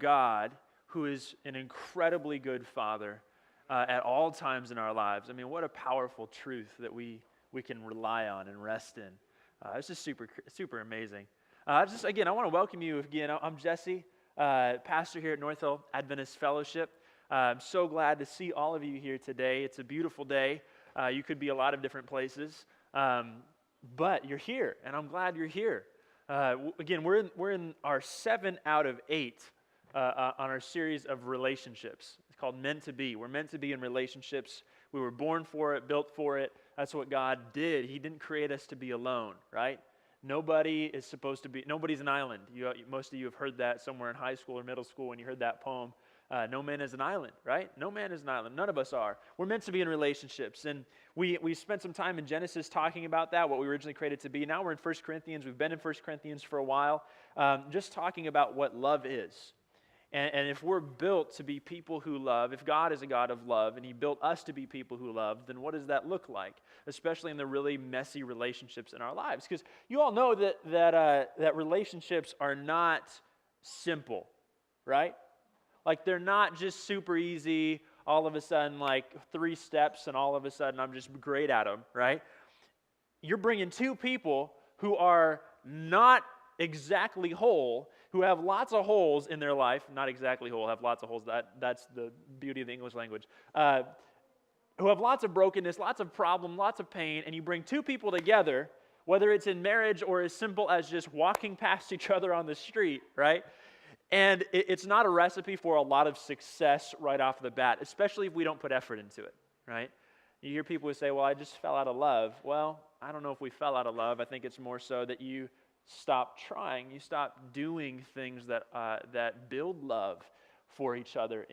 God who is an incredibly good Father at all times in our lives. I mean, what a powerful truth that we can rely on and rest in. It's just super amazing. Again, I want to welcome you again. I'm Jesse, pastor here at North Hill Adventist Fellowship. I'm so glad to see all of you here today. It's a beautiful day. You could be a lot of different places, but you're here, and I'm glad you're here. Again, we're in our 7 out of 8 on our series of relationships. It's called Meant to Be. We're meant to be in relationships. We were born for it, built for it. That's what God did. He didn't create us to be alone, right? Nobody's an island. Most of you have heard that somewhere in high school or middle school when you heard that poem. No man is an island, right? No man is an island. None of us are. We're meant to be in relationships. And we spent some time in Genesis talking about that, what we originally created to be. Now we're in 1 Corinthians. We've been in 1 Corinthians for a while, just talking about what love is. And if we're built to be people who love, if God is a God of love and He built us to be people who love, then what does that look like? Especially in the really messy relationships in our lives. Because you all know that relationships are not simple, right? Like they're not just super easy, all of a sudden like 3 steps and all of a sudden I'm just great at them, right? You're bringing 2 people who are not exactly whole, who have lots of holes in their life, not exactly whole, have lots of holes, that's the beauty of the English language, who have lots of brokenness, lots of problem, lots of pain, and you bring 2 people together, whether it's in marriage or as simple as just walking past each other on the street, right? And it's not a recipe for a lot of success right off the bat, especially if we don't put effort into it, right? You hear people who say, well, I just fell out of love. Well, I don't know if we fell out of love. I think it's more so that you stop trying, you stop doing things that build love for each other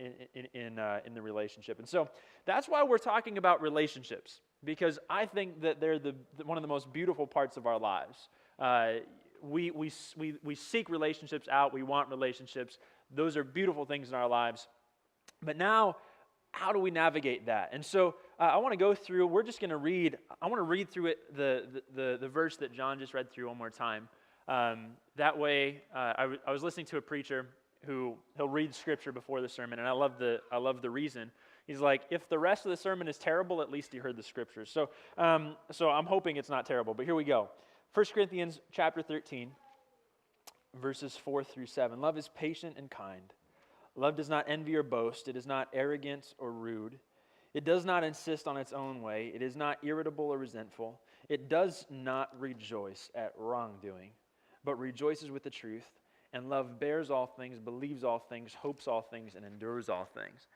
in the relationship. And so that's why we're talking about relationships, because I think that they're one of the most beautiful parts of our lives. We seek relationships out, we want relationships. Those are beautiful things in our lives. But now, how do we navigate that? And so I want to go through, I want to read through it, the verse that John just read through one more time. That way, I was listening to a preacher he'll read scripture before the sermon, and I love the reason. He's like, if the rest of the sermon is terrible, at least you heard the scriptures. So I'm hoping it's not terrible, but here we go. 1 Corinthians chapter 13, verses 4 through 7. Love is patient and kind. Love does not envy or boast. It is not arrogant or rude. It does not insist on its own way. It is not irritable or resentful. It does not rejoice at wrongdoing, but rejoices with the truth. And love bears all things, believes all things, hopes all things, and endures all things.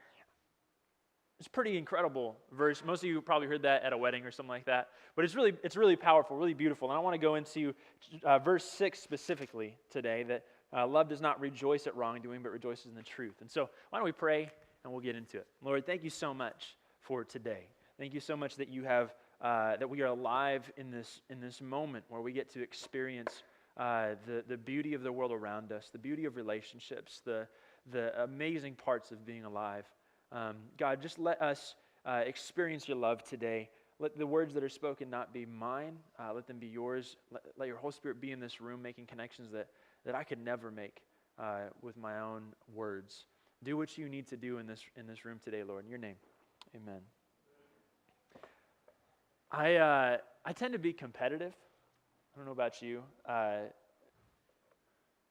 It's a pretty incredible verse. Most of you probably heard that at a wedding or something like that. But it's really powerful, really beautiful. And I want to go into verse 6 specifically today, that love does not rejoice at wrongdoing, but rejoices in the truth. And so why don't we pray and we'll get into it. Lord, thank you so much for today. Thank you so much that you have that we are alive in this moment where we get to experience the beauty of the world around us, the beauty of relationships, the amazing parts of being alive. God, just let us experience your love today. Let the words that are spoken not be mine. Let them be yours. Let your Holy Spirit be in this room making connections that I could never make with my own words. Do what you need to do in this room today, Lord. In your name, amen. I tend to be competitive. I don't know about you. Oh,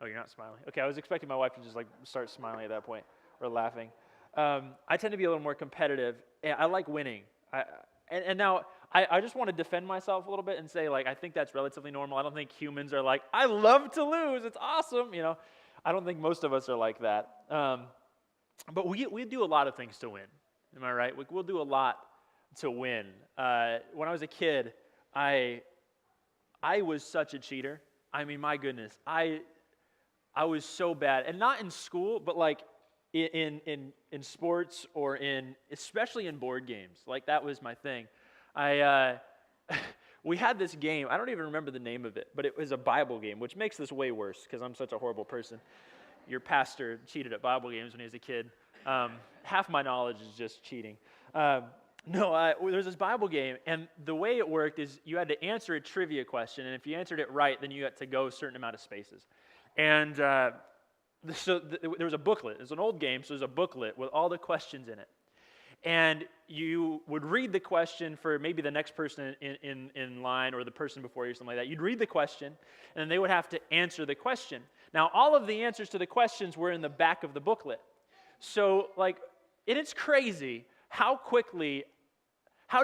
you're not smiling. Okay, I was expecting my wife to just start smiling at that point or laughing. I tend to be a little more competitive. And I like winning. And now I just want to defend myself a little bit and say, I think that's relatively normal. I don't think humans are like, I love to lose. It's awesome. I don't think most of us are like that. But we do a lot of things to win. Am I right? We'll do a lot to win. When I was a kid, I was such a cheater. I mean, my goodness, I was so bad, and not in school, but in sports or especially in board games. That was my thing. We had this game. I don't even remember the name of it, but it was a Bible game, which makes this way worse because I'm such a horrible person. Your pastor cheated at Bible games when he was a kid. Half my knowledge is just cheating. There was this Bible game, and the way it worked is you had to answer a trivia question, and if you answered it right, then you got to go a certain amount of spaces. And there was a booklet. It's an old game, so there's a booklet with all the questions in it. And you would read the question for maybe the next person in line or the person before you or something like that. You'd read the question, and then they would have to answer the question. Now, all of the answers to the questions were in the back of the booklet. So, it is crazy how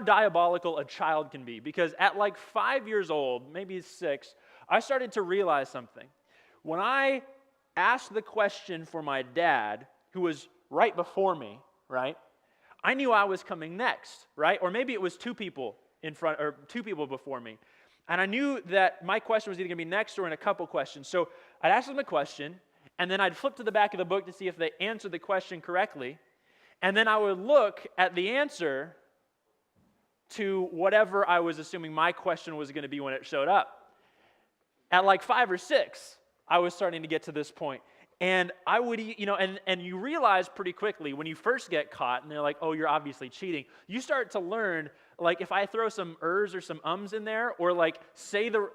diabolical a child can be. Because at 5 years old, maybe 6, I started to realize something. When I asked the question for my dad, who was right before me, right? I knew I was coming next, right? Or maybe it was 2 people in front, or 2 people before me. And I knew that my question was either going to be next or in a couple questions. So I'd ask them the question, and then I'd flip to the back of the book to see if they answered the question correctly. And then I would look at the answer to whatever I was assuming my question was going to be when it showed up. At 5 or 6, I was starting to get to this point. And I would, and you realize pretty quickly when you first get caught and they're like, oh, you're obviously cheating. You start to learn, if I throw some ers or some ums in there, or say the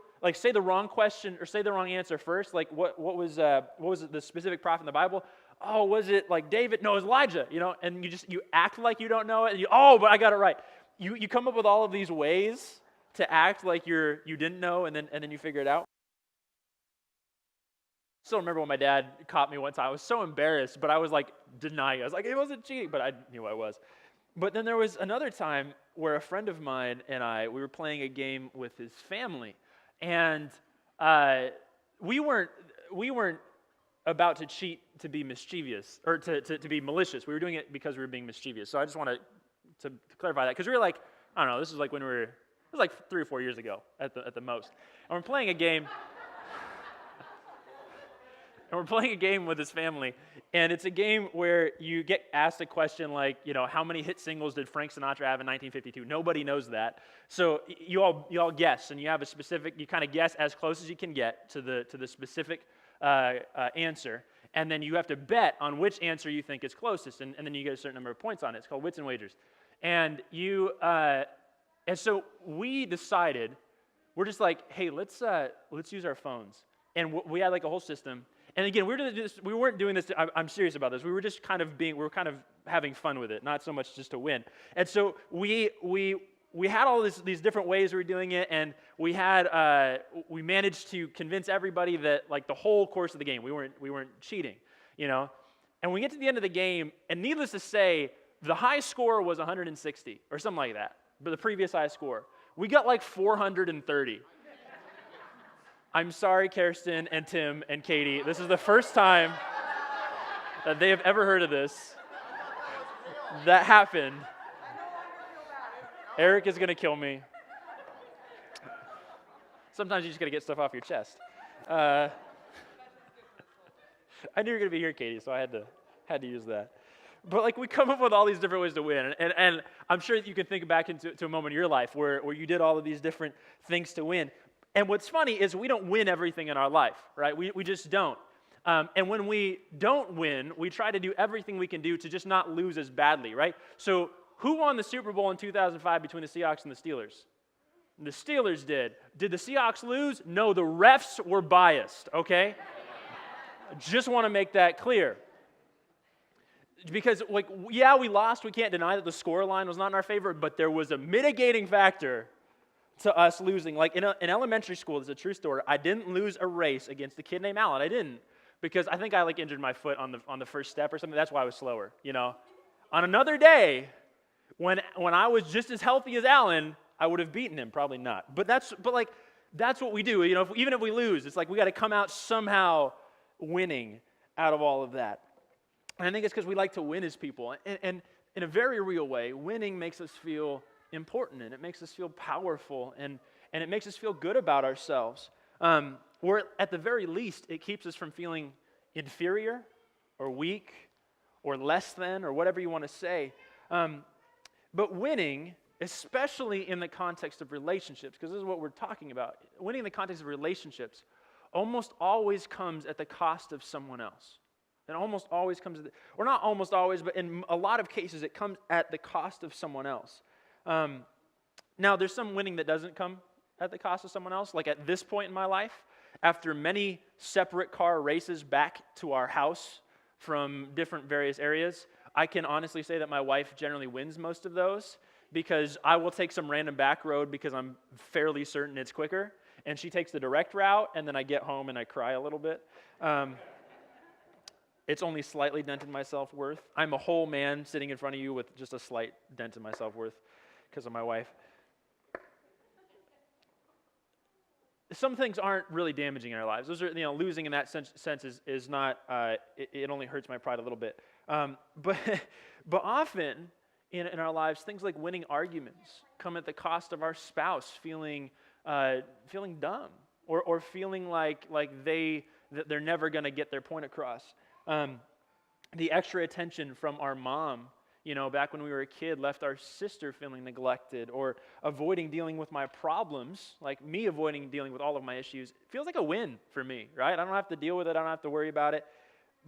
wrong question or say the wrong answer first, what was the specific prophet in the Bible? Oh, was it David? No, it was Elijah, and you act like you don't know it, and but I got it right. You come up with all of these ways to act like you didn't know, and then you figure it out. Still remember when my dad caught me one time. I was so embarrassed, but I was denying it. I was it wasn't cheating, but I knew I was. But then there was another time where a friend of mine and we were playing a game with his family, and we weren't about to cheat to be mischievous or to be malicious. We were doing it because we were being mischievous. So I just want to clarify that, because we were I don't know, this is when it was 3 or 4 years ago at the most, and we're playing a game. And we're playing a game with his family, and it's a game where you get asked a question how many hit singles did Frank Sinatra have in 1952? Nobody knows that. So you all guess, and you have a specific, you kind of guess as close as you can get to the specific answer, and then you have to bet on which answer you think is closest, and then you get a certain number of points on it. It's called Wits and Wagers. And so we decided, we're just hey, let's use our phones. And we had a whole system. And again, we weren't doing this, I'm serious about this. We were just kind of having fun with it, not so much just to win. And so we had all these different ways we were doing it, and we managed to convince everybody that the whole course of the game, we weren't cheating, And we get to the end of the game, and needless to say, the high score was 160 or something like that, but the previous high score. We got 430. I'm sorry, Kirsten and Tim and Katie. This is the first time that they have ever heard of this. That happened. Eric is going to kill me. Sometimes you just got to get stuff off your chest. I knew you were going to be here, Katie, so I had to use that. But we come up with all these different ways to win, and I'm sure that you can think back to a moment in your life where you did all of these different things to win. And what's funny is we don't win everything in our life, right? We just don't. And when we don't win, we try to do everything we can do to just not lose as badly, right? So who won the Super Bowl in 2005 between the Seahawks and the Steelers? The Steelers did. Did the Seahawks lose? No, the refs were biased, okay? Just want to make that clear. Because, we lost. We can't deny that the score line was not in our favor, but there was a mitigating factor to us losing. In elementary school, this is a true story, I didn't lose a race against a kid named Alan. I didn't, because I think I injured my foot on the first step or something. That's why I was slower, On another day, when I was just as healthy as Alan, I would have beaten him. Probably not. But that's what we do. Even if we lose, it's we got to come out somehow winning out of all of that. And I think it's because we like to win as people. And in a very real way, winning makes us feel important, and it makes us feel powerful, and it makes us feel good about ourselves. Or at the very least, it keeps us from feeling inferior or weak or less than or whatever you want to say. But winning, especially in the context of relationships, because this is what we're talking about, winning in the context of relationships almost always comes at the cost of someone else. It almost always comes, or not almost always, but in a lot of cases, it comes at the cost of someone else. Now, there's some winning that doesn't come at the cost of someone else. At this point in my life, after many separate car races back to our house from different various areas, I can honestly say that my wife generally wins most of those, because I will take some random back road because I'm fairly certain it's quicker, and she takes the direct route, and then I get home and I cry a little bit. It's only slightly dented my self-worth. I'm a whole man sitting in front of you with just a slight dent in my self-worth because of my wife. Some things aren't really damaging in our lives. Those are, losing in that sense is not, it only hurts my pride a little bit. But often in our lives, things like winning arguments come at the cost of our spouse feeling dumb or feeling like that they're never going to get their point across. The extra attention from our mom, back when we were a kid, left our sister feeling neglected, or avoiding dealing with my problems, like me avoiding dealing with all of my issues, feels like a win for me, right? I don't have to deal with it. I don't have to worry about it.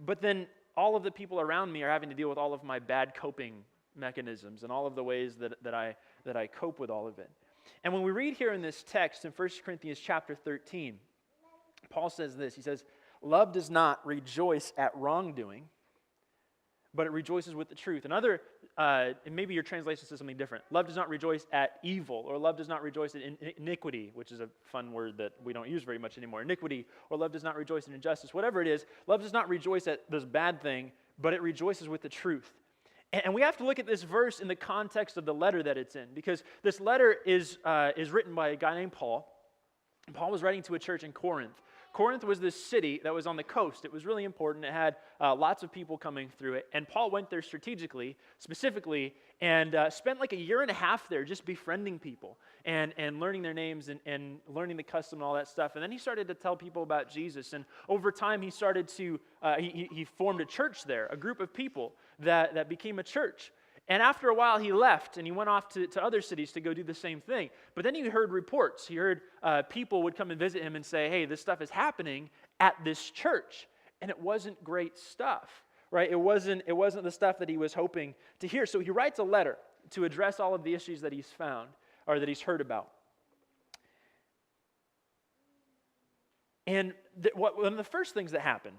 But then all of the people around me are having to deal with all of my bad coping mechanisms and all of the ways that I cope with all of it. And when we read here in this text in 1 Corinthians chapter 13, Paul says this. He says, "Love does not rejoice at wrongdoing, but it rejoices with the truth." Another, and maybe your translation says something different. Love does not rejoice at evil, or love does not rejoice in iniquity, which is a fun word that we don't use very much anymore. Iniquity, or love does not rejoice in injustice. Whatever it is, love does not rejoice at this bad thing, but it rejoices with the truth. And we have to look at this verse in the context of the letter that it's in, because this letter is written by a guy named Paul. And Paul was writing to a church in Corinth. Corinth was this city that was on the coast. It was really important. It had lots of people coming through it. And Paul went there specifically, and spent like a year and a half there just befriending people and learning their names and learning the custom and all that stuff. And then he started to tell people about Jesus. And over time, he started to, he formed a church there, a group of people that became a church. And after a while, he left, and he went off to other cities to go do the same thing. But then he heard reports. He heard people would come and visit him and say, "Hey, this stuff is happening at this church." And it wasn't great stuff, right? It wasn't the stuff that he was hoping to hear. So he writes a letter to address all of the issues that he's found or that he's heard about. And one of the first things that happens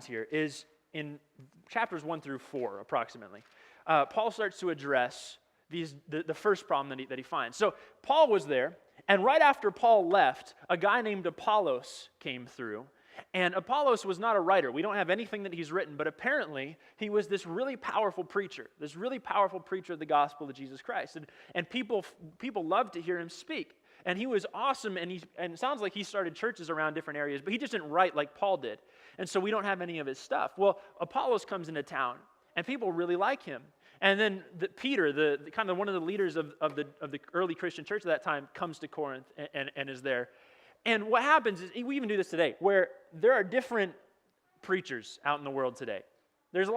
here is in chapters 1 through 4, approximately, Paul starts to address the first problem that he finds. So Paul was there, and right after Paul left, a guy named Apollos came through. And Apollos was not a writer. We don't have anything that he's written, but apparently he was this really powerful preacher of the gospel of Jesus Christ. And people loved to hear him speak. And he was awesome, and it sounds like he started churches around different areas, but he just didn't write like Paul did. And so we don't have any of his stuff. Well, Apollos comes into town, and people really like him. And then Peter, the kind of one of the leaders of the early Christian church at that time, comes to Corinth and is there. And what happens is, we even do this today, where there are different preachers out in the world today. There's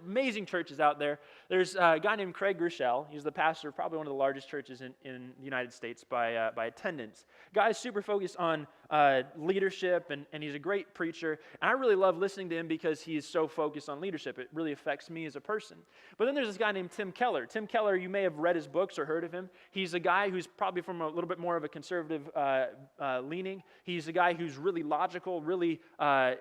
amazing churches out there. There's a guy named Craig Groeschel. He's the pastor of probably one of the largest churches in the United States by attendance. Guy's super focused on leadership, and he's a great preacher. And I really love listening to him because he's so focused on leadership. It really affects me as a person. But then there's this guy named Tim Keller. Tim Keller, you may have read his books or heard of him. He's a guy who's probably from a little bit more of a conservative leaning. He's a guy who's really logical,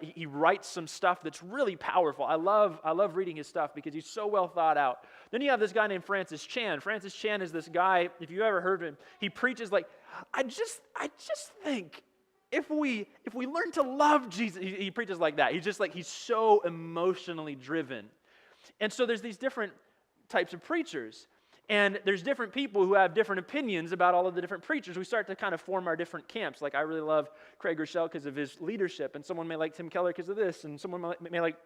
he writes some stuff that's really powerful. I love reading his stuff because he's so well thought out. Then you have this guy named Francis Chan. Francis Chan is this guy, if you ever heard of him, he preaches like, I just think if we learn to love Jesus, he preaches like that. He's so emotionally driven. And so there's these different types of preachers. And there's different people who have different opinions about all of the different preachers. We start to kind of form our different camps. Like, I really love Craig Groeschel because of his leadership, and someone may like Tim Keller because of this, and someone may like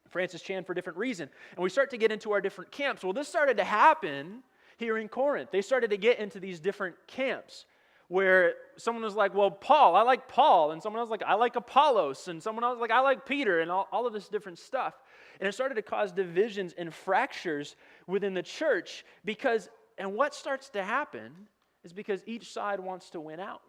Francis Chan for a different reason. And we start to get into our different camps. Well, this started to happen here in Corinth. They started to get into these different camps where someone was like, well, Paul, I like Paul. And someone else was like, I like Apollos. And someone else was like, I like Peter, and all of this different stuff. And it started to cause divisions and fractures within the church and what starts to happen is because each side wants to win out.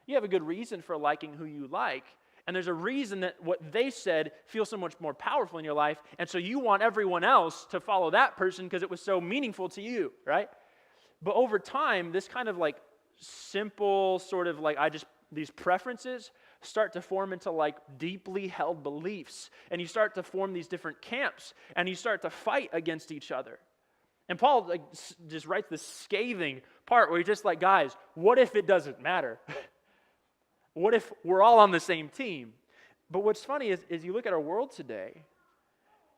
You have a good reason for liking who you like, and there's a reason that what they said feels so much more powerful in your life, and so you want everyone else to follow that person because it was so meaningful to you, right? But over time, this kind of like simple sort of like these preferences start to form into like deeply held beliefs. And you start to form these different camps, and you start to fight against each other. And Paul just writes this scathing part where he's just like, guys, what if it doesn't matter? What if we're all on the same team? But what's funny is you look at our world today,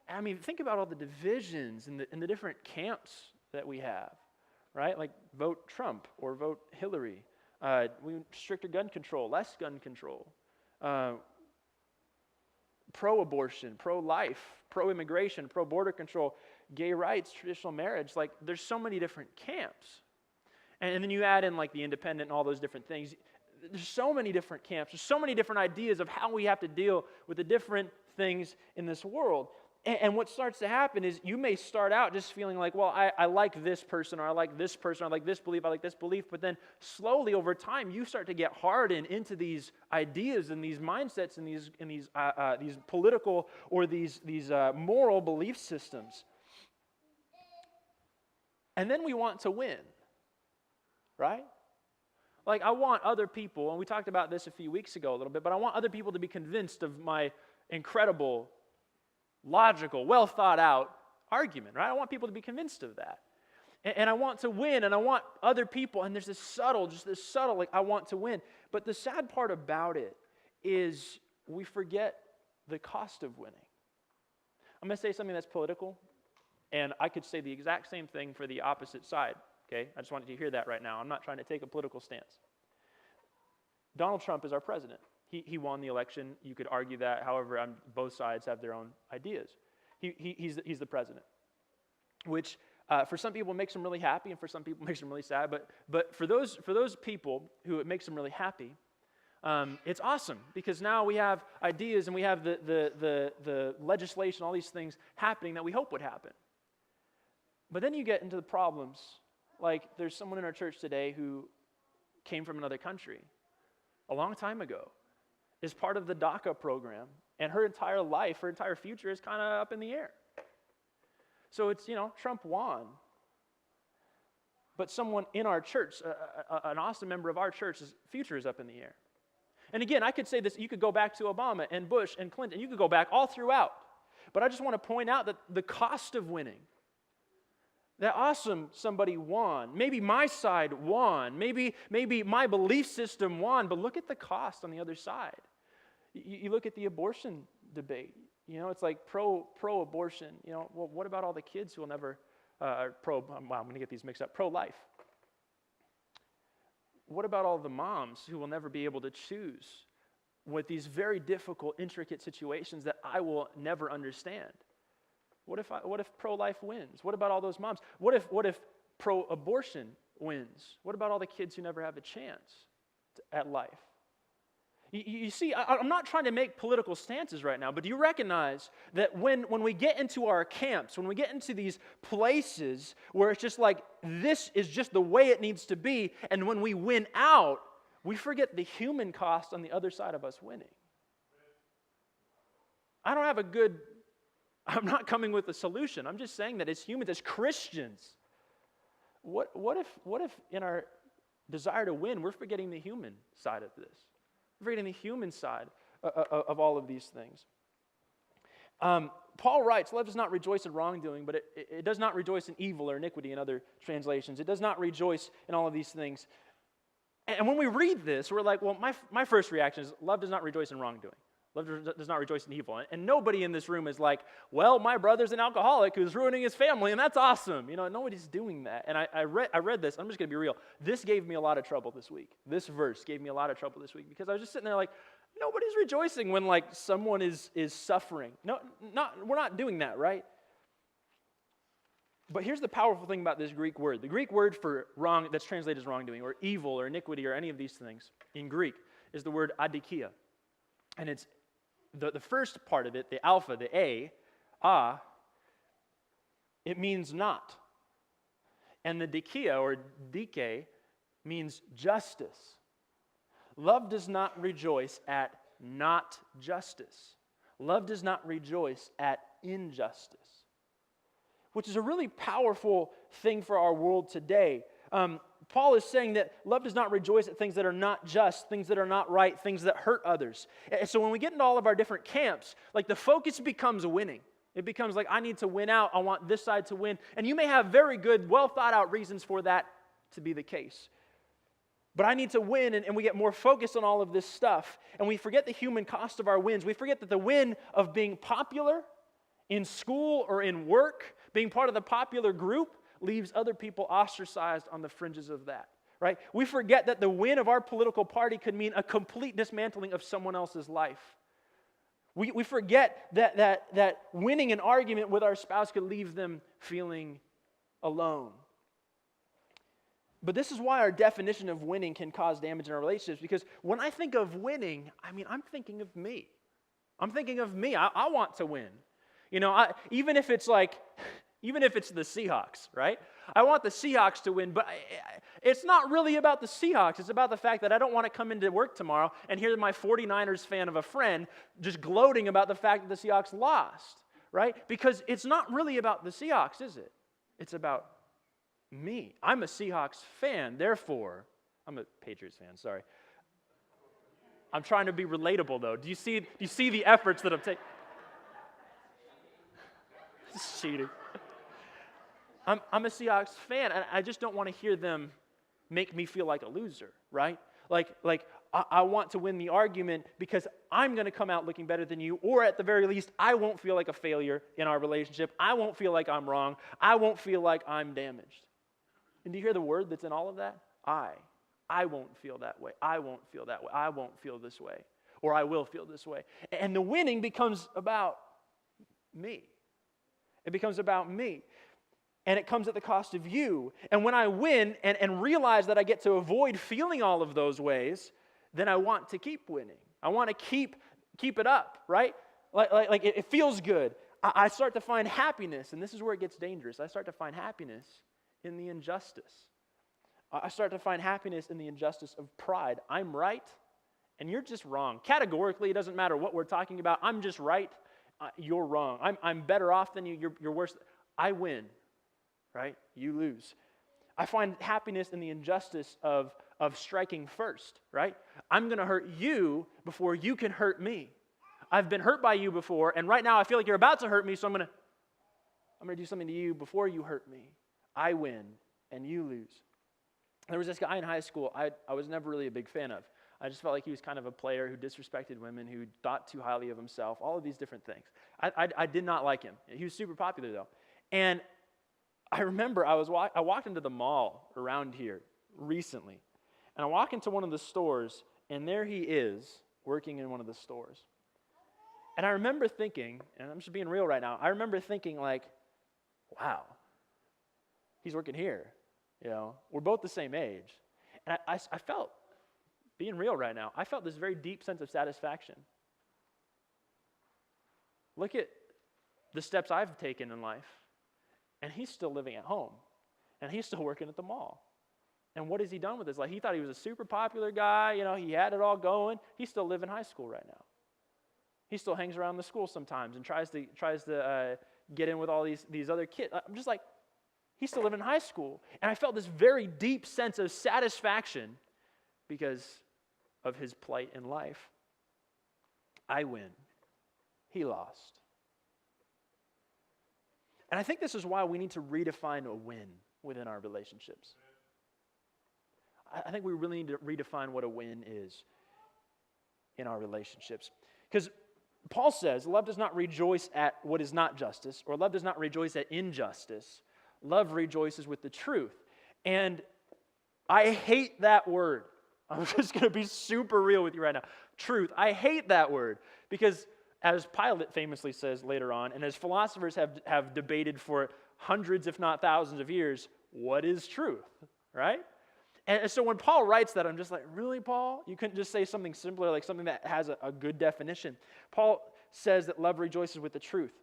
I mean, think about all the divisions and the different camps that we have, right? Like vote Trump or vote Hillary. Stricter gun control, less gun control. Pro-abortion, pro-life, pro-immigration, pro-border control, gay rights, traditional marriage. Like there's so many different camps. And then you add in like the independent and all those different things. There's so many different camps. There's so many different ideas of how we have to deal with the different things in this world. And what starts to happen is you may start out just feeling like, well, I like this person, or I like this person, or I like this belief, I like this belief. But then slowly over time, you start to get hardened into these ideas and these mindsets and these political or these moral belief systems. And then we want to win, right? Like I want other people, and we talked about this a few weeks ago a little bit, but I want other people to be convinced of my incredible, logical, well thought out argument, right? I want people to be convinced of that. And I want to win, and I want other people, and there's this subtle, like I want to win. But the sad part about it is we forget the cost of winning. I'm going to say something that's political, and I could say the exact same thing for the opposite side, okay? I just wanted you to hear that right now. I'm not trying to take a political stance. Donald Trump is our president. He won the election. You could argue that. However, both sides have their own ideas. He's the president, which for some people makes them really happy, and for some people makes them really sad. But for those people who it makes them really happy, it's awesome because now we have ideas and we have the legislation, all these things happening that we hope would happen. But then you get into the problems. Like there's someone in our church today who came from another country a long time ago, is part of the DACA program, and her entire life, her entire future is kind of up in the air. So it's, Trump won. But someone in our church, an awesome member of our church's future is up in the air. And again, I could say this, you could go back to Obama and Bush and Clinton, you could go back all throughout. But I just want to point out that the cost of winning, that awesome somebody won. Maybe my side won. Maybe my belief system won. But look at the cost on the other side. You look at the abortion debate. It's like pro-abortion. Well, what about all the kids who will never, I'm going to get these mixed up, pro-life? What about all the moms who will never be able to choose with these very difficult, intricate situations that I will never understand? What if pro-life wins? What about all those moms? What if pro-abortion wins? What about all the kids who never have a chance at life? You see, I'm not trying to make political stances right now, but do you recognize that when we get into our camps, when we get into these places where it's just like, this is just the way it needs to be, and when we win out, we forget the human cost on the other side of us winning. I'm not coming with a solution. I'm just saying that as humans, as Christians, what if in our desire to win, we're forgetting the human side of this? We're forgetting the human side of all of these things. Paul writes, love does not rejoice in wrongdoing, but it does not rejoice in evil or iniquity in other translations. It does not rejoice in all of these things. And when we read this, we're like, well, my first reaction is love does not rejoice in wrongdoing. Love does not rejoice in evil. And nobody in this room is like, well, my brother's an alcoholic who's ruining his family, and that's awesome. Nobody's doing that. And I read this. I'm just going to be real. This gave me a lot of trouble this week. This verse gave me a lot of trouble this week because I was just sitting there like, nobody's rejoicing when like someone is suffering. No, we're not doing that, right? But here's the powerful thing about this Greek word. The Greek word for wrong that's translated as wrongdoing or evil or iniquity or any of these things in Greek is the word adikia. And it's the first part of it, the alpha, the A, it means not. And the dikia or dike means justice. Love does not rejoice at not justice. Love does not rejoice at injustice, which is a really powerful thing for our world today. Paul is saying that love does not rejoice at things that are not just, things that are not right, things that hurt others. And so when we get into all of our different camps, like the focus becomes winning. It becomes like, I need to win out. I want this side to win. And you may have very good, well thought out reasons for that to be the case. But I need to win, and we get more focused on all of this stuff. And we forget the human cost of our wins. We forget that the win of being popular in school or in work, being part of the popular group, leaves other people ostracized on the fringes of that, right? We forget that the win of our political party could mean a complete dismantling of someone else's life. We forget that winning an argument with our spouse could leave them feeling alone. But this is why our definition of winning can cause damage in our relationships, because when I think of winning, I'm thinking of me. I'm thinking of me. I want to win. Even if it's the Seahawks, right? I want the Seahawks to win, but it's not really about the Seahawks. It's about the fact that I don't want to come into work tomorrow and hear my 49ers fan of a friend just gloating about the fact that the Seahawks lost, right? Because it's not really about the Seahawks, is it? It's about me. I'm a Seahawks fan, therefore, I'm a Patriots fan, sorry. I'm trying to be relatable, though. Do you see the efforts that I'm taking? It's cheating. I'm a Seahawks fan, and I just don't want to hear them make me feel like a loser, right? Like I want to win the argument because I'm going to come out looking better than you, or at the very least, I won't feel like a failure in our relationship. I won't feel like I'm wrong. I won't feel like I'm damaged. And do you hear the word that's in all of that? I won't feel that way. I won't feel that way. I won't feel this way, or I will feel this way. And the winning becomes about me. It becomes about me. And it comes at the cost of you. And when I win and realize that I get to avoid feeling all of those ways, then I want to keep winning. I want to keep it up, right? Like it feels good. I start to find happiness, and this is where it gets dangerous. I start to find happiness in the injustice. I start to find happiness in the injustice of pride. I'm right, and you're just wrong. Categorically, it doesn't matter what we're talking about. I'm just right. You're wrong. I'm better off than you. You're worse. I win. Right? You lose. I find happiness in the injustice of striking first, right? I'm going to hurt you before you can hurt me. I've been hurt by you before, and right now I feel like you're about to hurt me, so I'm going to do something to you before you hurt me. I win, and you lose. There was this guy in high school I was never really a big fan of. I just felt like he was kind of a player who disrespected women, who thought too highly of himself, all of these different things. I did not like him. He was super popular, though. And I remember I walked into the mall around here recently, and I walk into one of the stores, and there he is working in one of the stores. And I remember thinking, and I'm just being real right now, I remember thinking like, wow, he's working here. We're both the same age. And I felt, being real right now, I felt this very deep sense of satisfaction. Look at the steps I've taken in life. And he's still living at home. And he's still working at the mall. And what has he done with his life? He thought he was a super popular guy. He had it all going. He's still living high school right now. He still hangs around the school sometimes and tries to get in with all these other kids. I'm just like, he's still living in high school. And I felt this very deep sense of satisfaction because of his plight in life. I win. He lost. And I think this is why we need to redefine a win within our relationships. I think we really need to redefine what a win is in our relationships. Because Paul says, love does not rejoice at what is not justice, or love does not rejoice at injustice. Love rejoices with the truth. And I hate that word. I'm just going to be super real with you right now. Truth. I hate that word because, as Pilate famously says later on, and as philosophers have debated for hundreds, if not thousands of years, what is truth, right? And so when Paul writes that, I'm just like, really, Paul? You couldn't just say something simpler, like something that has a good definition. Paul says that love rejoices with the truth.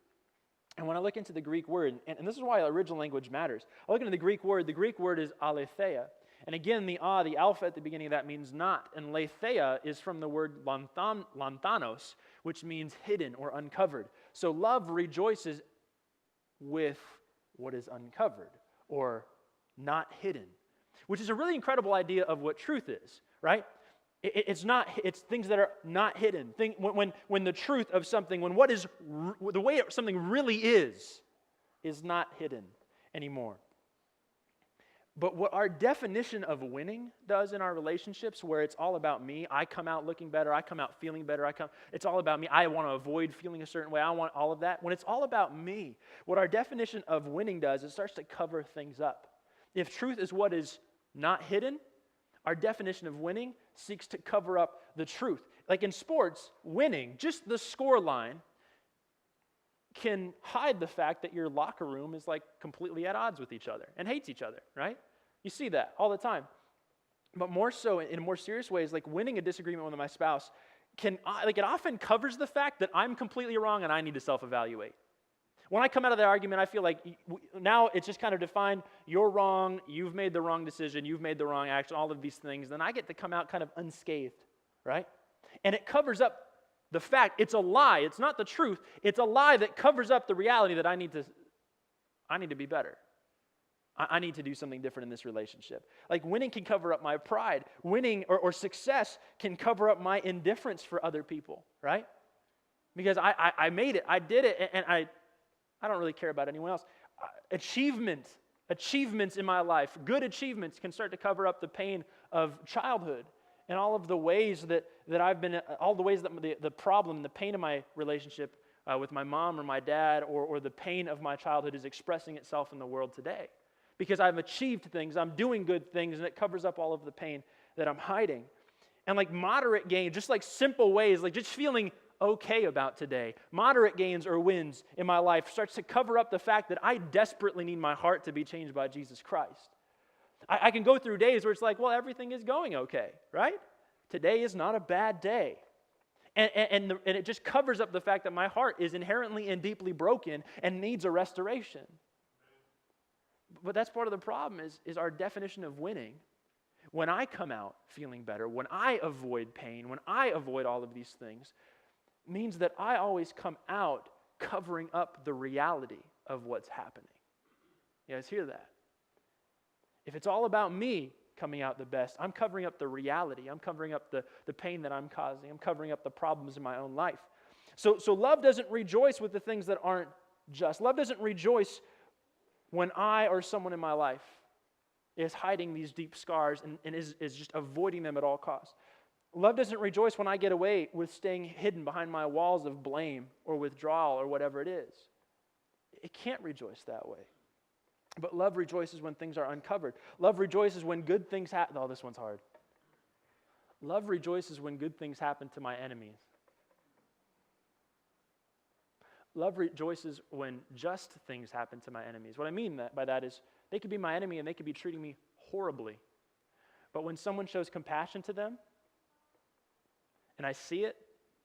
And when I look into the Greek word, and this is why original language matters, I look into the Greek word is aletheia. And again, the alpha at the beginning of that means not. And letheia is from the word lanthanos, which means hidden or uncovered. So love rejoices with what is uncovered or not hidden. which is a really incredible idea of what truth is, right? It's things that are not hidden. When the truth of something, when what is, the way something really is not hidden anymore. But what our definition of winning does in our relationships, where it's all about me, I come out looking better, I come out feeling better, it's all about me, I want to avoid feeling a certain way, I want all of that. When it's all about me, what our definition of winning does, it starts to cover things up. If truth is what is not hidden, our definition of winning seeks to cover up the truth. Like in sports, winning, just the score line, can hide the fact that your locker room is like completely at odds with each other and hates each other, right? You see that all the time. But more so in more serious ways, like winning a disagreement with my spouse it often covers the fact that I'm completely wrong and I need to self-evaluate. When I come out of the argument, I feel like now it's just kind of defined, you're wrong, you've made the wrong decision, you've made the wrong action, all of these things. Then I get to come out kind of unscathed, right? And it covers up the fact, it's a lie, it's not the truth, it's a lie that covers up the reality that I need to be better. I need to do something different in this relationship. Like winning can cover up my pride. Winning or success can cover up my indifference for other people, right? Because I made it, I did it, and I don't really care about anyone else. Achievements in my life, good achievements can start to cover up the pain of childhood and all of the ways that I've been, all the ways that the problem, the pain of my relationship with my mom or my dad or the pain of my childhood is expressing itself in the world today. Because I've achieved things, I'm doing good things, and it covers up all of the pain that I'm hiding. And like moderate gain, just like simple ways, like just feeling okay about today, moderate gains or wins in my life starts to cover up the fact that I desperately need my heart to be changed by Jesus Christ. I can go through days where it's like, well, everything is going okay, right? Today is not a bad day. And it just covers up the fact that my heart is inherently and deeply broken and needs a restoration. But that's part of the problem is our definition of winning. When I come out feeling better, when I avoid pain, when I avoid all of these things, means that I always come out covering up the reality of what's happening. You guys hear that? If it's all about me coming out the best, I'm covering up the reality. I'm covering up the pain that I'm causing. I'm covering up the problems in my own life. So love doesn't rejoice with the things that aren't just. Love doesn't rejoice when I or someone in my life is hiding these deep scars and is just avoiding them at all costs. Love doesn't rejoice when I get away with staying hidden behind my walls of blame or withdrawal or whatever it is. It can't rejoice that way. But love rejoices when things are uncovered. Love rejoices when good things happen. Oh, this one's hard. Love rejoices when good things happen to my enemies. Love rejoices when just things happen to my enemies. What I mean by that is they could be my enemy and they could be treating me horribly. But when someone shows compassion to them, and I see it,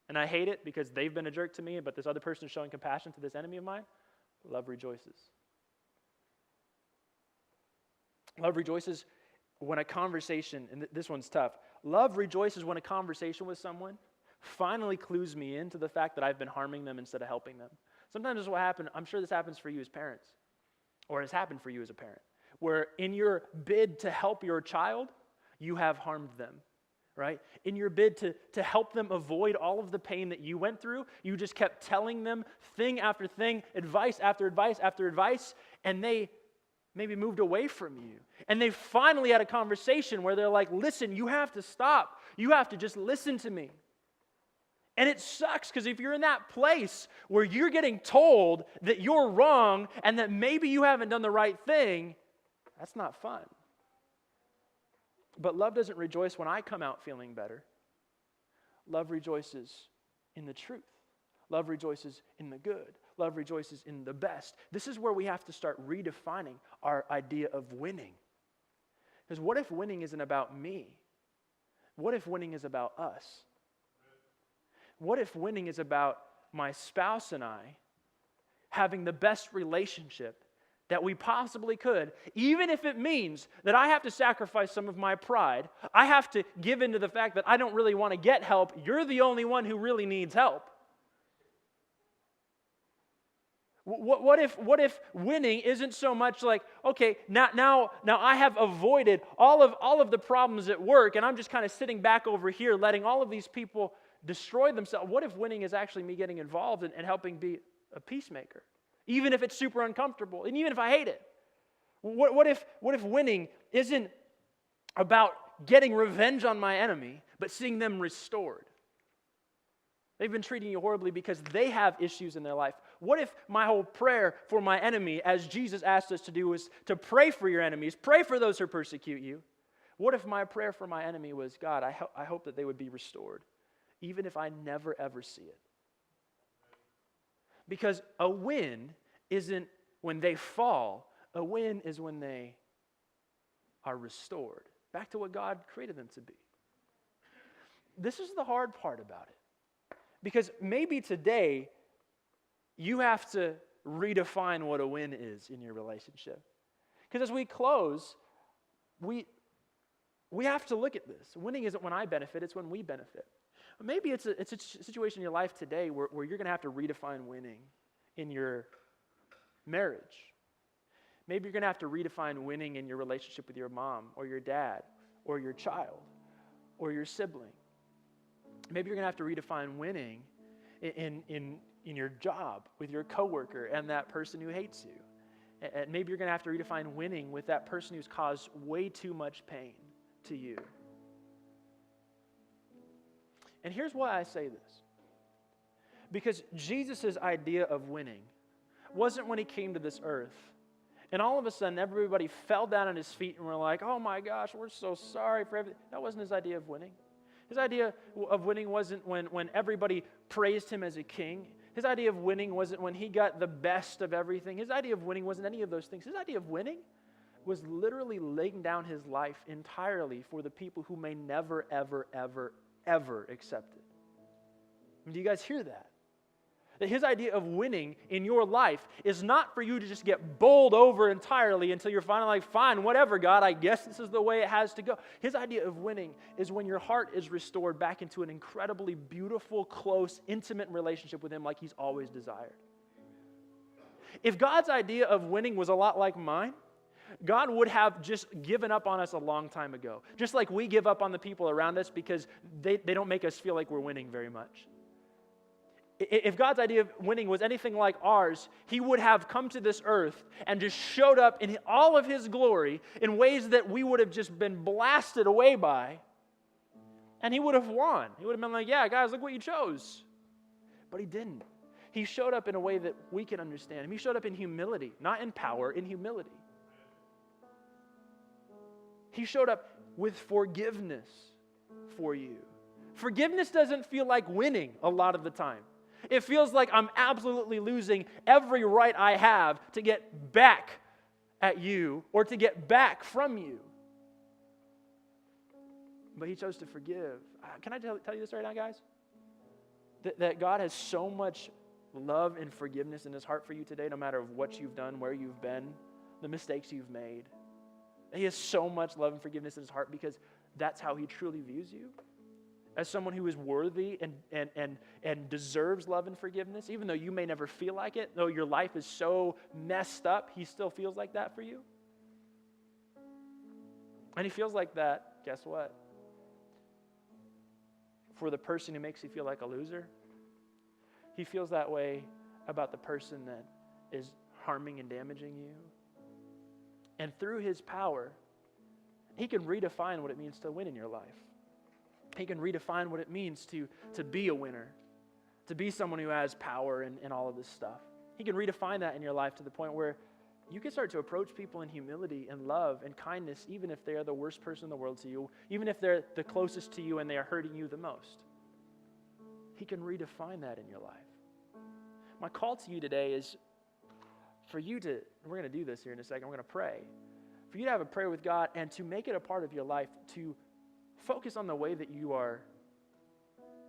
and I hate it because they've been a jerk to me, but this other person is showing compassion to this enemy of mine, love rejoices. Love rejoices when a conversation, and this one's tough, love rejoices when a conversation with someone finally clues me into the fact that I've been harming them instead of helping them. Sometimes this will happen, I'm sure this happens for you as parents, or has happened for you as a parent, where in your bid to help your child, you have harmed them, right? In your bid to help them avoid all of the pain that you went through, you just kept telling them thing after thing, advice after advice after advice, and they maybe moved away from you. And they finally had a conversation where they're like, listen, you have to stop. You have to just listen to me. And it sucks because if you're in that place where you're getting told that you're wrong and that maybe you haven't done the right thing, that's not fun. But love doesn't rejoice when I come out feeling better. Love rejoices in the truth. Love rejoices in the good. Love rejoices in the best. This is where we have to start redefining our idea of winning. Because what if winning isn't about me? What if winning is about us? What if winning is about my spouse and I having the best relationship that we possibly could, even if it means that I have to sacrifice some of my pride, I have to give into the fact that I don't really want to get help, you're the only one who really needs help. What if winning isn't so much like, okay, now I have avoided all of the problems at work, and I'm just kind of sitting back over here letting all of these people destroy themselves. What if winning is actually me getting involved and helping be a peacemaker, even if it's super uncomfortable, and even if I hate it? What if winning isn't about getting revenge on my enemy, but seeing them restored? They've been treating you horribly because they have issues in their life. What if my whole prayer for my enemy, as Jesus asked us to do, was to pray for your enemies, pray for those who persecute you? What if my prayer for my enemy was, God, I hope that they would be restored, even if I never ever see it? Because a win isn't when they fall. A win is when they are restored back to what God created them to be. This is the hard part about it. Because maybe today, you have to redefine what a win is in your relationship. Because as we close, we have to look at this. Winning isn't when I benefit, it's when we benefit. Maybe it's a situation in your life today where you're going to have to redefine winning in your marriage. Maybe you're going to have to redefine winning in your relationship with your mom or your dad or your child or your sibling. Maybe you're going to have to redefine winning in your job with your coworker and that person who hates you. And maybe you're going to have to redefine winning with that person who's caused way too much pain to you. And here's why I say this. Because Jesus' idea of winning wasn't when he came to this earth, and all of a sudden everybody fell down on his feet and were like, oh my gosh, we're so sorry for everything. That wasn't his idea of winning. His idea of winning wasn't when everybody praised him as a king. His idea of winning wasn't when he got the best of everything. His idea of winning wasn't any of those things. His idea of winning was literally laying down his life entirely for the people who may never, ever, ever, ever accept it. Do you guys hear that? That his idea of winning in your life is not for you to just get bowled over entirely until you're finally like, fine, whatever, God, I guess this is the way it has to go. His idea of winning is when your heart is restored back into an incredibly beautiful, close, intimate relationship with him like he's always desired. If God's idea of winning was a lot like mine, God would have just given up on us a long time ago. Just like we give up on the people around us because they don't make us feel like we're winning very much. If God's idea of winning was anything like ours, he would have come to this earth and just showed up in all of his glory in ways that we would have just been blasted away by, and he would have won. He would have been like, yeah, guys, look what you chose. But he didn't. He showed up in a way that we can understand. He showed up in humility, not in power, in humility. He showed up with forgiveness for you. Forgiveness doesn't feel like winning a lot of the time. It feels like I'm absolutely losing every right I have to get back at you or to get back from you. But he chose to forgive. Can I tell you this right now, guys? That God has so much love and forgiveness in his heart for you today, no matter what you've done, where you've been, the mistakes you've made. He has so much love and forgiveness in his heart because that's how he truly views you. As someone who is worthy and deserves love and forgiveness, even though you may never feel like it, though your life is so messed up, he still feels like that for you. And he feels like that, guess what? For the person who makes you feel like a loser, he feels that way about the person that is harming and damaging you. And through his power, he can redefine what it means to win in your life. He can redefine what it means to be a winner, to be someone who has power and all of this stuff. He can redefine that in your life to the point where you can start to approach people in humility and love and kindness, even if they are the worst person in the world to you, even if they're the closest to you and they are hurting you the most. He can redefine that in your life. My call to you today is for you to, we're going to do this here in a second, we're going to pray. For you to have a prayer with God and to make it a part of your life, to focus on the way that you are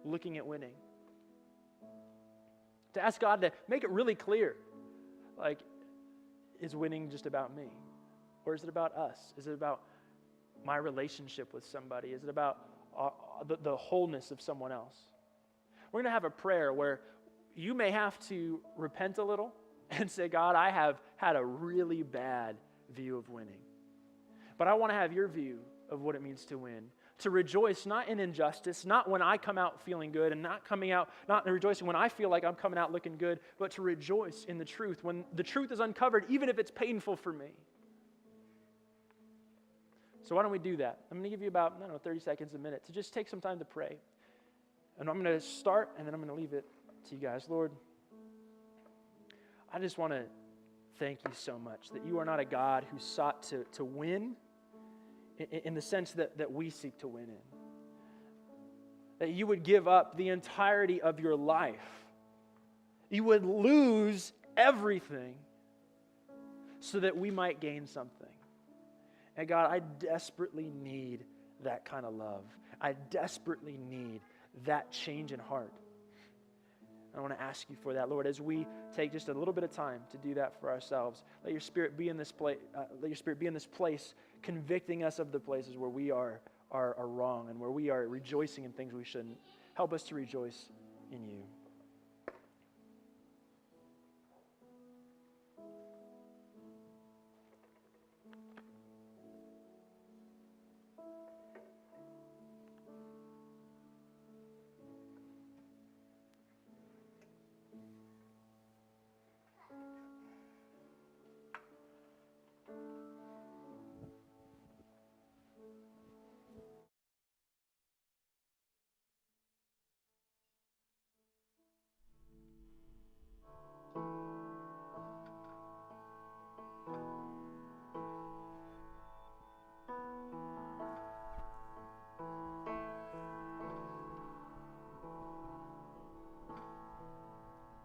looking at winning. To ask God to make it really clear, like, is winning just about me? Or is it about us? Is it about my relationship with somebody? Is it about the wholeness of someone else? We're going to have a prayer where you may have to repent a little and say, God, I have had a really bad view of winning. But I want to have your view of what it means to win. To rejoice not in injustice, not when I come out feeling good, and not rejoicing when I feel like I'm coming out looking good, but to rejoice in the truth when the truth is uncovered, even if it's painful for me. So why don't we do that? I'm going to give you about, 30 seconds, a minute to just take some time to pray. And I'm going to start, and then I'm going to leave it to you guys. Lord, I just want to thank you so much that you are not a God who sought to win in the sense that we seek to win in. That you would give up the entirety of your life. You would lose everything so that we might gain something. And God, I desperately need that kind of love. I desperately need that change in heart. I want to ask you for that, Lord, as we take just a little bit of time to do that for ourselves. Let your Spirit be in this place. Let your Spirit be in this place, convicting us of the places where we are wrong and where we are rejoicing in things we shouldn't. Help us to rejoice in you.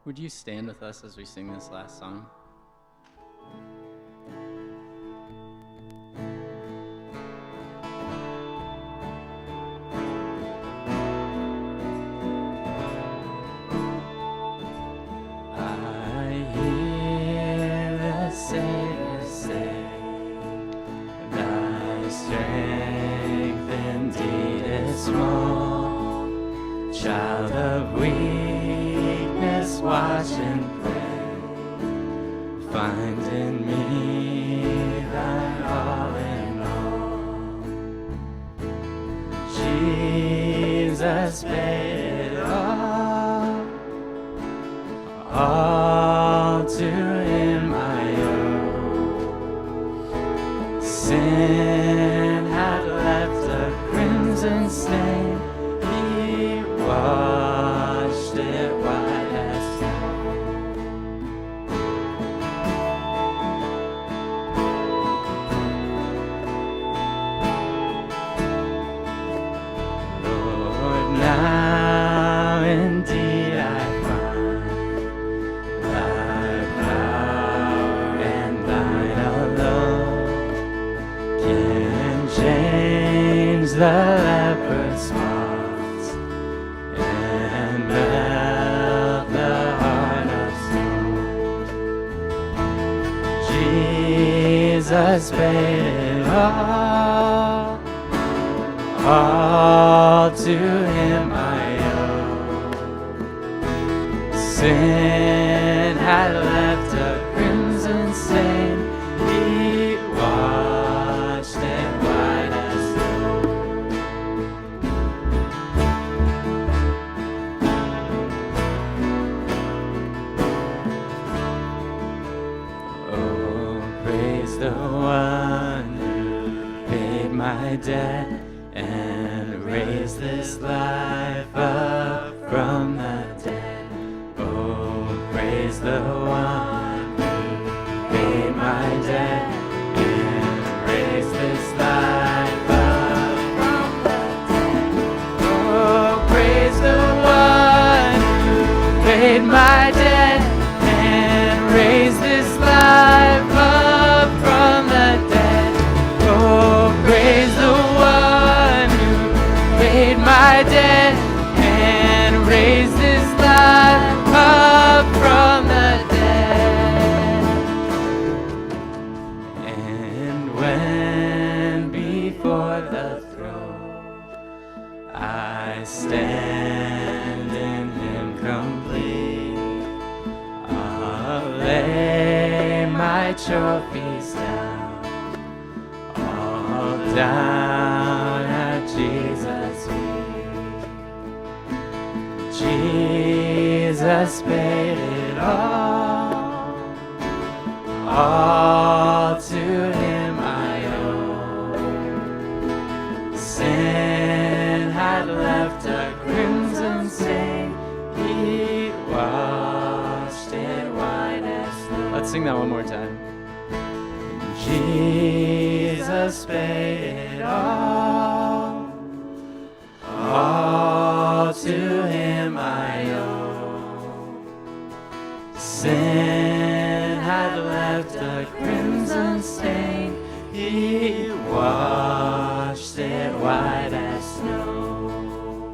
Would you stand with us as we sing this last song? I hear the Savior say, thy strength indeed is small, child of weakness, watch and pray, find in me thine all in all. Jesus paid it all to him I owe. Sin had left a crimson stain, he washed it white as snow. Lord, now indeed I find thy power and thine alone can change the leopard's spots and melt the heart of stone. Jesus paid it all to him I owe. Sin had left a crimson stain, he washed it white as snow. Oh, praise the one who paid my debt and raised this life up from the dead. Oh, praise the one who paid my debt and raised this life up from the dead. Oh, praise the one who paid my debt and raised this life up from the dead. Oh, praise the one who paid my debt and raised this life up from the dead. And when before the throne I stand in him complete, my trophies down, all down at Jesus' feet. Jesus paid it all to Him I owe. Sin had left a crimson stain, He washed it white as snow. Let's sing that one more time. Jesus paid it all to Him I owe. Sin had left a crimson stain, He washed it white as snow.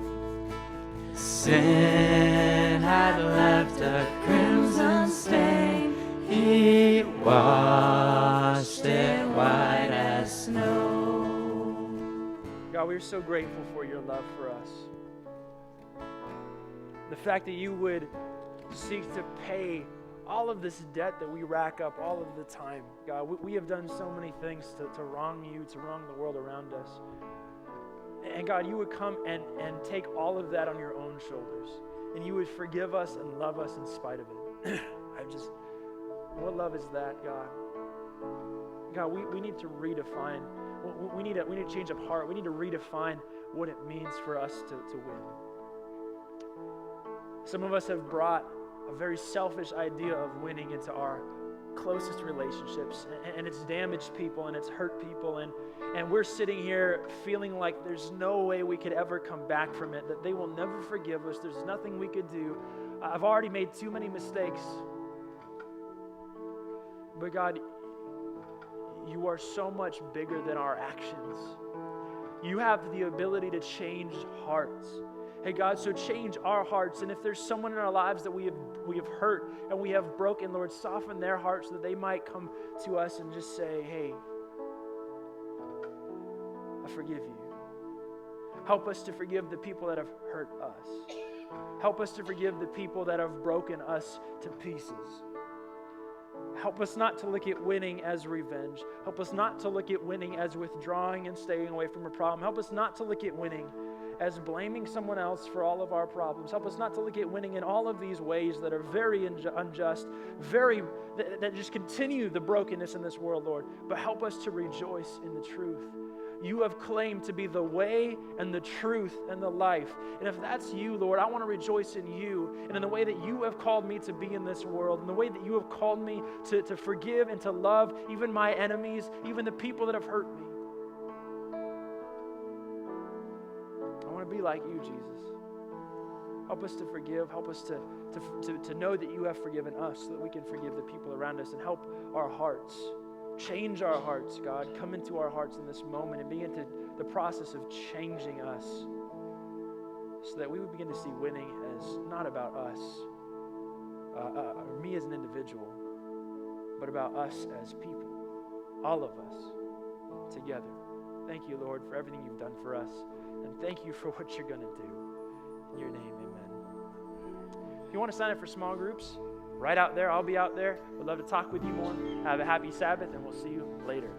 Sin had left a crimson stain, He washed it white as snow. God, we're so grateful for your love for us. The fact that you would seek to pay all of this debt that we rack up all of the time. God, we have done so many things to wrong you, to wrong the world around us. And God, you would come and take all of that on your own shoulders. And you would forgive us and love us in spite of it. What love is that, God? God, we need to redefine. We need a change of heart. We need to redefine what it means for us to win. Some of us have brought a very selfish idea of winning into our closest relationships, and it's damaged people and it's hurt people, and we're sitting here feeling like there's no way we could ever come back from it, that they will never forgive us, there's nothing we could do. I've already made too many mistakes. But God, you are so much bigger than our actions. You have the ability to change hearts. Hey God, so change our hearts. And if there's someone in our lives that we have hurt and we have broken, Lord, soften their hearts so that they might come to us and just say, hey, I forgive you. Help us to forgive the people that have hurt us. Help us to forgive the people that have broken us to pieces. Help us not to look at winning as revenge. Help us not to look at winning as withdrawing and staying away from a problem. Help us not to look at winning as blaming someone else for all of our problems. Help us not to look at winning in all of these ways that are very unjust, that just continue the brokenness in this world, Lord. But help us to rejoice in the truth. You have claimed to be the way and the truth and the life. And if that's you, Lord, I want to rejoice in you and in the way that you have called me to be in this world, and the way that you have called me to forgive and to love even my enemies, even the people that have hurt me. I want to be like you, Jesus. Help us to forgive. Help us to know that you have forgiven us so that we can forgive the people around us, and help our hearts. Change our hearts, God. Come into our hearts in this moment and begin the process of changing us so that we would begin to see winning as not about us, or me as an individual, but about us as people, all of us together. Thank you, Lord, for everything you've done for us, and thank you for what you're going to do. In your name, amen. If you want to sign up for small groups, right out there, I'll be out there. Would love to talk with you more. Have a happy Sabbath, and we'll see you later.